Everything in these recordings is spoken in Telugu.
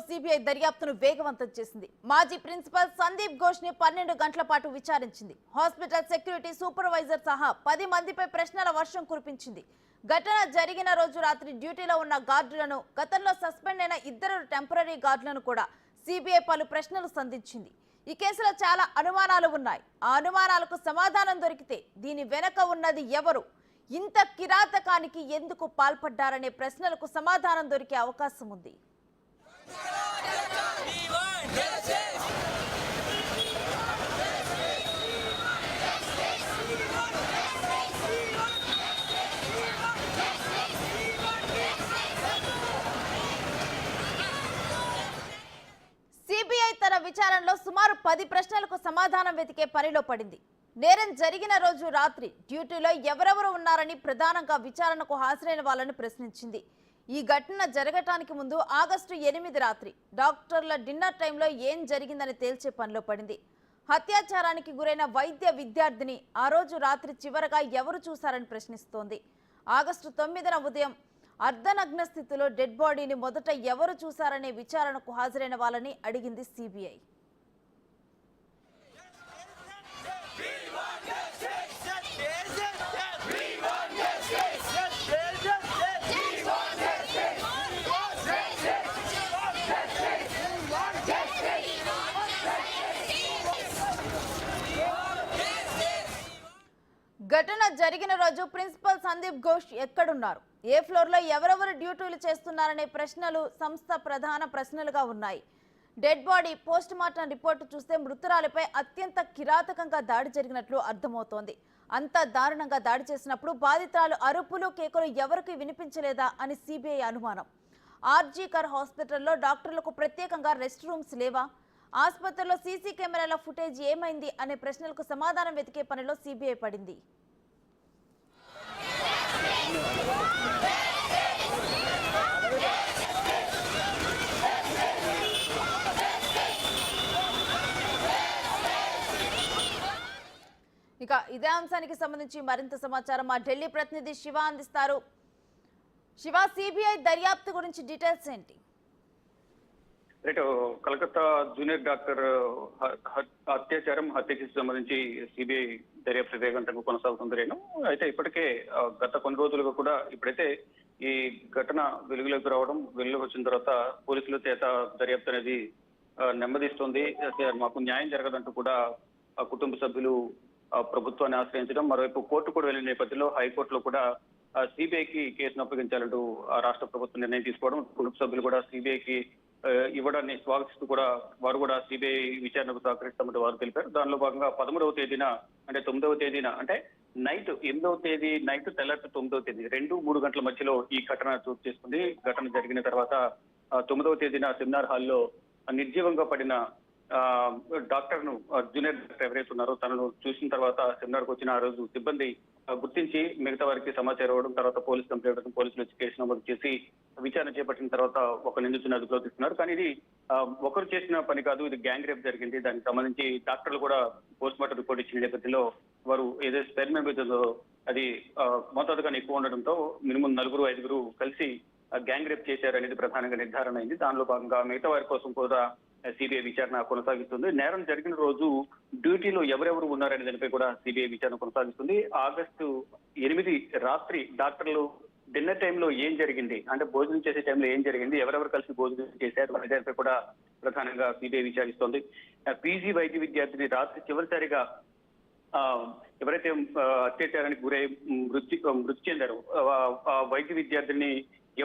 సిబిఐ దర్యాప్తును వేగవంతం చేసింది. మాజీ ప్రిన్సిపల్ సందీప్ ఘోష్ ని 12 గంటల పాటు విచారించింది. హాస్పిటల్ సెక్యూరిటీ సూపర్వైజర్ సహా 10 మందిపై ప్రశ్నల వర్షం కురిపించింది. ఘటన జరిగిన రోజు రాత్రి డ్యూటీలో ఉన్న గార్డులను, గతంలో సస్పెండ్ అయిన 2 టెంపరరీ గార్డులను కూడా సిబిఐ పలు ప్రశ్నలు సంధించింది. ఈ కేసులో చాలా అనుమానాలు ఉన్నాయి. ఆ అనుమానాలకు సమాధానం దొరికితే దీని వెనక ఉన్నది ఎవరు, ఇంత కిరాతకానికి ఎందుకు పాల్పడ్డారనే ప్రశ్నలకు సమాధానం దొరికే అవకాశం ఉంది. సిబిఐ తన విచారణలో సుమారు 10 ప్రశ్నలకు సమాధానం వెతికే పనిలో పడింది. నేరం జరిగిన రోజు రాత్రి డ్యూటీలో ఎవరెవరు ఉన్నారని ప్రధానంగా విచారణకు హాజరైన వాళ్ళని ప్రశ్నించింది. ఈ ఘటన జరగటానికి ముందు ఆగస్టు 8 రాత్రి డాక్టర్ల డిన్నర్ టైంలో ఏం జరిగిందని తేల్చే పనిలో పడింది. అత్యాచారానికి గురైన వైద్య విద్యార్థిని ఆ రోజు రాత్రి చివరగా ఎవరు చూశారని ప్రశ్నిస్తోంది. ఆగస్టు 9న ఉదయం అర్ధనగ్న స్థితిలో డెడ్ బాడీని మొదట ఎవరు చూశారనే విచారణకు హాజరైన వాళ్ళని అడిగింది సిబిఐ. ఘటన జరిగిన రోజు ప్రిన్సిపల్ సందీప్ ఘోష్ ఎక్కడున్నారు, ఏ ఫ్లోర్ లో ఎవరెవరు డ్యూటీలు చేస్తున్నారనే ప్రశ్నలు సంస్థ ప్రధాన ప్రశ్నలుగా ఉన్నాయి. Dead body post mortem report చూస్తే మృతురాలిపై అత్యంత కిరాతకంగా దాడి జరిగినట్లు అర్థమవుతోంది. అంత దారుణంగా దాడి చేసినప్పుడు బాధితురాలు అరుపులు కేకలు ఎవరికి వినిపించలేదా అని సిబిఐ అనుమానం. ఆర్జీ కర్ హాస్పిటల్లో డాక్టర్లకు ప్రత్యేకంగా రెస్ట్ రూమ్స్ లేవా, ఆసుపత్రిలో సీసీ కెమెరాల ఫుటేజ్ ఏమైంది అనే ప్రశ్నలకు సమాధానం వెతికే పనిలో సిబిఐ పడింది. ఇక ఇదే అంశానికి సంబంధించి మరింత సమాచారం మా ఢిల్లీ ప్రతినిధి శివ అందిస్తారు. శివ, సిబిఐ దర్యాప్తు గురించి డీటెయిల్స్ ఏంటి? రైట్, కలకత్తా జూనియర్ డాక్టర్ హత్యకి సంబంధించి సిబిఐ దర్యాప్తు వేగంగా కొనసాగుతుంది. అయితే ఇప్పటికే గత కొన్ని రోజులుగా కూడా ఇప్పుడైతే ఈ ఘటన వెలుగులోకి రావడం, వెలుగులోకి వచ్చిన తర్వాత పోలీసుల చేత దర్యాప్తు అనేది నెమ్మదిస్తుంది. మాకు న్యాయం జరగదంటూ కూడా కుటుంబ సభ్యులు ప్రభుత్వాన్ని ఆశ్రయించడం, మరోవైపు కోర్టు కూడా వెళ్లిన నేపథ్యంలో హైకోర్టులో కూడా సిబిఐకి కేసును అప్పగించాలంటూ రాష్ట్ర ప్రభుత్వం నిర్ణయం తీసుకోవడం, కుటుంబ సభ్యులు కూడా సిబిఐకి ఇవ్వడాన్ని స్వాగతిస్తూ కూడా వారు కూడా సిబిఐ విచారణకు సహకరిస్తామంటూ వారు తెలిపారు. దానిలో భాగంగా 13వ తేదీన అంటే 9వ తేదీన అంటే నైట్ 8వ తేదీ నైట్ తెల్లటి 9వ తేదీ 2-3 గంటల మధ్యలో ఈ ఘటన చోటు చేసుకుంది. ఘటన జరిగిన తర్వాత 9వ తేదీన సెమినార్ హాల్లో నిర్జీవంగా పడిన డాక్టర్ ను జూనియర్ డాక్టర్ ఎవరైతే ఉన్నారో తనను చూసిన తర్వాత సెమినార్కి వచ్చిన ఆ రోజు సిబ్బంది గుర్తించి మిగతా వారికి సమాచారం ఇవ్వడం, తర్వాత పోలీసు కంప్లైంట్ ఇవ్వడం, పోలీసులు వచ్చి కేసు నమోదు చేసి విచారణ చేపట్టిన తర్వాత ఒక నిందితుని అదుపులో తీసుకున్నారు. కానీ ఇది ఒకరు చేసిన పని కాదు, ఇది గ్యాంగ్ రేప్ జరిగింది. దానికి సంబంధించి డాక్టర్లు కూడా పోస్ట్ మార్టం రిపోర్ట్ ఇచ్చిన నేపథ్యంలో వారు ఏదైతే స్పెర్మ్ ఉందో అది మోతాదుగా ఎక్కువ ఉండడంతో మినిమం 4-5 కలిసి గ్యాంగ్ రేప్ చేశారు అనేది ప్రధానంగా నిర్ధారణ అయింది. దానిలో భాగంగా మిగతా వారి కోసం కూడా సిబిఐ విచారణ కొనసాగిస్తుంది. నేరం జరిగిన రోజు డ్యూటీలో ఎవరెవరు ఉన్నారనే దానిపై కూడా సిబిఐ విచారణ కొనసాగిస్తుంది. ఆగస్టు 8 రాత్రి డాక్టర్లు డిన్నర్ టైంలో ఏం జరిగింది, అంటే భోజనం చేసే టైంలో ఏం జరిగింది, ఎవరెవరు కలిసి భోజనం చేశారు అనే దానిపై కూడా ప్రధానంగా సిబిఐ విచారిస్తోంది. పీజీ వైద్య విద్యార్థిని రాత్రి చివరిసారిగా ఎవరైతే అత్యాచారానికి గురై మృతి చెందారో వైద్య విద్యార్థిని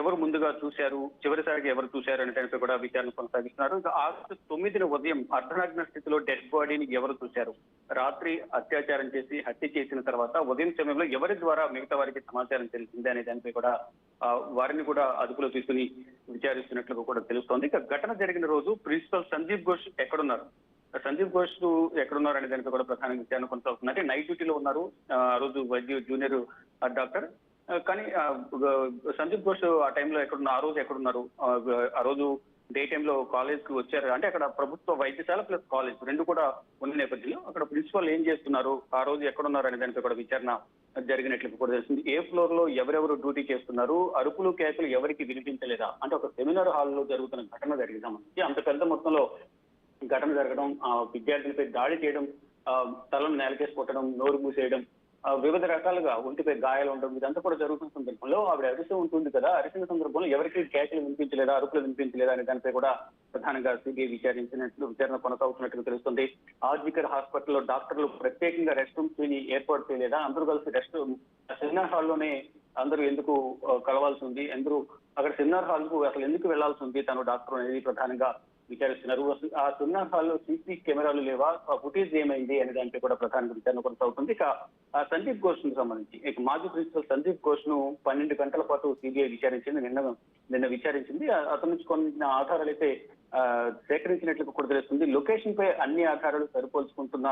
ఎవరు ముందుగా చూశారు, చివరిసారిగా ఎవరు చూశారు అనే దానిపై కూడా విచారణ కొనసాగిస్తున్నారు. ఆగస్టు 9న ఉదయం అర్ధనగ్న స్థితిలో డెడ్ బాడీని ఎవరు చూశారు, రాత్రి అత్యాచారం చేసి హత్య చేసిన తర్వాత ఉదయం సమయంలో ఎవరి ద్వారా మిగతా వారికి సమాచారం తెలిసిందే అనే దానిపై కూడా వారిని కూడా అదుపులో తీసుకుని విచారిస్తున్నట్లుగా కూడా తెలుస్తోంది. ఇక ఘటన జరిగిన రోజు ప్రిన్సిపల్ సందీప్ ఘోష్ ఎక్కడున్నారు, సందీప్ ఘోష్ ఎక్కడున్నారు అనే దానిపై కూడా ప్రధానంగా విచారణ కొనసాగుతుంది. అంటే నైట్ డ్యూటీలో ఉన్నారు ఆ రోజు వైద్య జూనియర్ డాక్టర్. కానీ సందీప్ ఘోష్ ఆ టైంలో ఎక్కడున్నారు, ఆ రోజు ఎక్కడున్నారు, ఆ రోజు డే టైంలో కాలేజ్ కి వచ్చారు. అంటే అక్కడ ప్రభుత్వ వైద్యశాల ప్లస్ కాలేజ్ రెండు కూడా ఉన్న నేపథ్యంలో అక్కడ ప్రిన్సిపల్ ఏం చేస్తున్నారు, ఆ రోజు ఎక్కడున్నారు అనే దానిపై కూడా విచారణ జరిగినట్లు కూడా తెలిసింది. ఏ ఫ్లోర్ లో ఎవరెవరు డ్యూటీ చేస్తున్నారు, అరుపులు కేకలు ఎవరికి వినిపించలేదా, అంటే ఒక సెమినార్ హాల్లో జరుగుతున్న ఘటన జరిగింది. అంత పెద్ద మొత్తంలో ఘటన జరగడం, విద్యార్థులపై దాడి చేయడం, తలను నేలకేసి కొట్టడం, నోరు మూసేయడం, వివిధ రకాలుగా ఒంటిపై గాయాలు ఉండడం, ఇదంతా కూడా జరుగుతున్న సందర్భంలో ఆవిడ అరిస్తూ ఉంటుంది కదా, అరిసిన సందర్భంలో ఎవరికి కేకలు వినిపించలేదా, అరుపులు వినిపించలేదా అనే దానిపై కూడా ప్రధానంగా సిబిఐ విచారణ కొనసాగుతున్నట్టుగా తెలుస్తుంది. ఆర్జికర్ హాస్పిటల్లో డాక్టర్లు ప్రత్యేకంగా రెస్ట్ రూమ్స్ ఏర్పాటు చేయలేదా, అందరూ కలిసి రెస్ట్ సెమినార్ హాల్లోనే అందరూ ఎందుకు కలవాల్సి ఉంది, అందరూ అక్కడ సెమినార్ హాల్ కు అసలు ఎందుకు వెళ్లాల్సి ఉంది తను డాక్టర్ అనేది ప్రధానంగా విచారిస్తున్నారు. ఆ సెమినార్ హాల్లో సీసీ కెమెరాలు లేవా, ఫుటేజ్ ఏమైంది అనే దానిపై కూడా ప్రధానంగా విచారణ కొనసాగుతుంది. ఇక సందీప్ ఘోష్ కు సంబంధించి ఇక మాజీ ప్రిన్సిపల్ సందీప్ ఘోష్ ను 12 గంటల పాటు సిబిఐ విచారించింది. నిన్న విచారించింది. అతని నుంచి కొన్ని ఆధారాలు అయితే సేకరించినట్లు కూడా తెలుస్తుంది. లొకేషన్ పై అన్ని ఆధారాలు సరిపోల్చుకుంటున్న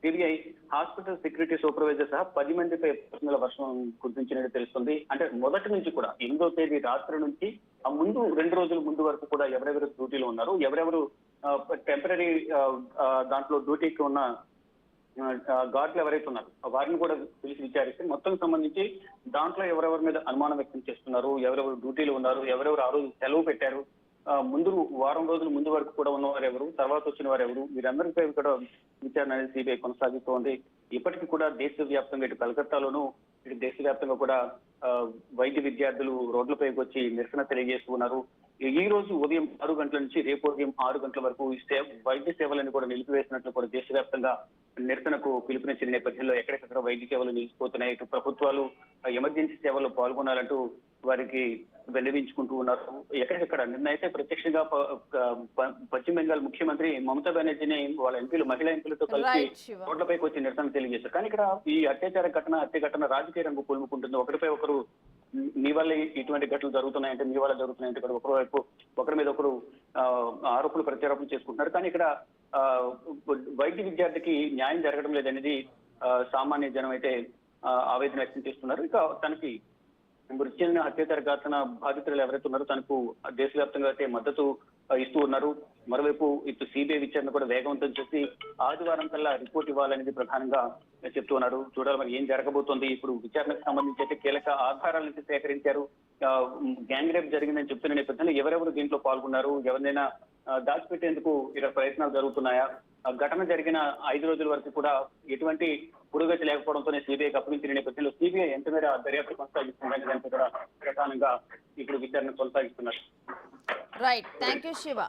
సిబిఐ హాస్పిటల్ సెక్యూరిటీ సూపర్వైజర్ సహా 10 మందిపై పర్సనల్ వర్షం కురిపించినట్టు తెలుస్తుంది. అంటే మొదటి నుంచి కూడా 8వ తేదీ రాత్రి నుంచి ఆ ముందు 2 రోజుల ముందు వరకు కూడా ఎవరెవరు డ్యూటీలో ఉన్నారు, ఎవరెవరు టెంపరీ దాంట్లో డ్యూటీకి ఉన్న గార్డులు ఎవరైతే ఉన్నారు వారిని కూడా పిలిచి విచారిస్తే మొత్తం సంబంధించి దాంట్లో ఎవరెవరి మీద అనుమానం వ్యక్తం చేస్తున్నారు, ఎవరెవరు డ్యూటీలో ఉన్నారు, ఎవరెవరు ఆ రోజు సెలవు పెట్టారు, ముందు వారం రోజుల ముందు వరకు కూడా ఉన్నవారు ఎవరు, తర్వాత వచ్చిన వారు ఎవరు, వీరందరిపై కూడా విచారణ అనేది సిబిఐ కొనసాగిస్తోంది. ఇప్పటికీ కూడా దేశవ్యాప్తంగా ఇటు కలకత్తాలోనూ ఇటు దేశవ్యాప్తంగా కూడా వైద్య విద్యార్థులు రోడ్లపైకి వచ్చి నిరసన తెలియజేస్తూ ఉన్నారు. ఈ రోజు ఉదయం 6 గంటల నుంచి రేపు ఉదయం 6 గంటల వరకు వైద్య సేవలను కూడా నిలిపివేసినట్లు కూడా దేశవ్యాప్తంగా నిరసనకు పిలుపునిచ్చిన నేపథ్యంలో ఎక్కడెక్కడ వైద్య సేవలు నిలిచిపోతున్నాయి, ఇటు ప్రభుత్వాలు ఎమర్జెన్సీ సేవల్లో పాల్గొనాలంటూ వారికి వెల్లడించుకుంటూ ఉన్నారు. ఎక్కడెక్కడ నిన్న అయితే ప్రత్యక్షంగా పశ్చిమ బెంగాల్ ముఖ్యమంత్రి మమతా బెనర్జీని వాళ్ళ ఎంపీలు మహిళా ఎంపీలతో కలిసి రోడ్లపైకి వచ్చి నిరసన తెలియజేశారు. కానీ ఇక్కడ ఈ హత్య ఘటన రాజకీయ రంగు పులుముకుంటుంది. ఒకరిపై ఒకరు మీ వల్ల ఇటువంటి ఘటనలు జరుగుతున్నాయంటే, మీ వల్ల జరుగుతున్నాయంటే కూడా ఒకరి మీద ఒకరు ఆరోపణలు ప్రత్యారోపణలు చేసుకుంటున్నారు. కానీ ఇక్కడ వైద్య విద్యార్థికి న్యాయం జరగడం లేదనేది సామాన్య జనం అయితే ఆవేదన వ్యక్తం చేస్తున్నారు. ఇక తనకి మృతి చెందిన హత్యాచార ఘటన బాధితులు ఎవరైతే ఉన్నారో తనకు దేశవ్యాప్తంగా అయితే మద్దతు ఇస్తూ ఉన్నారు. మరోవైపు ఇటు సిబిఐ విచారణ కూడా వేగవంతం చేసి ఆదివారం కల్లా రిపోర్ట్ ఇవ్వాలనేది ప్రధానంగా చెప్తూ ఉన్నారు. చూడాలి మరి ఏం జరగబోతోంది. ఇప్పుడు విచారణకు సంబంధించి అయితే కీలక ఆధారాలను సేకరించారు. గ్యాంగ్ రేప్ జరిగిందని చెప్తున్న నేపథ్యంలో ఎవరెవరు దీంట్లో పాల్గొన్నారు, ఎవరినైనా దాచిపెట్టేందుకు ఇలా ప్రయత్నాలు జరుగుతున్నాయా, ఘటన జరిగిన 5 రోజుల వరకు కూడా ఎటువంటి పురోగతి లేకపోవడంతోనే సిబిఐకి అప్పగించిన నేపథ్యంలో సిబిఐ ఎంత మేర దర్యాప్తు కొనసాగిస్తుందని దానికి కూడా ప్రధానంగా ఇప్పుడు విచారణ కొనసాగిస్తున్నారు. Right, thank you Shiva.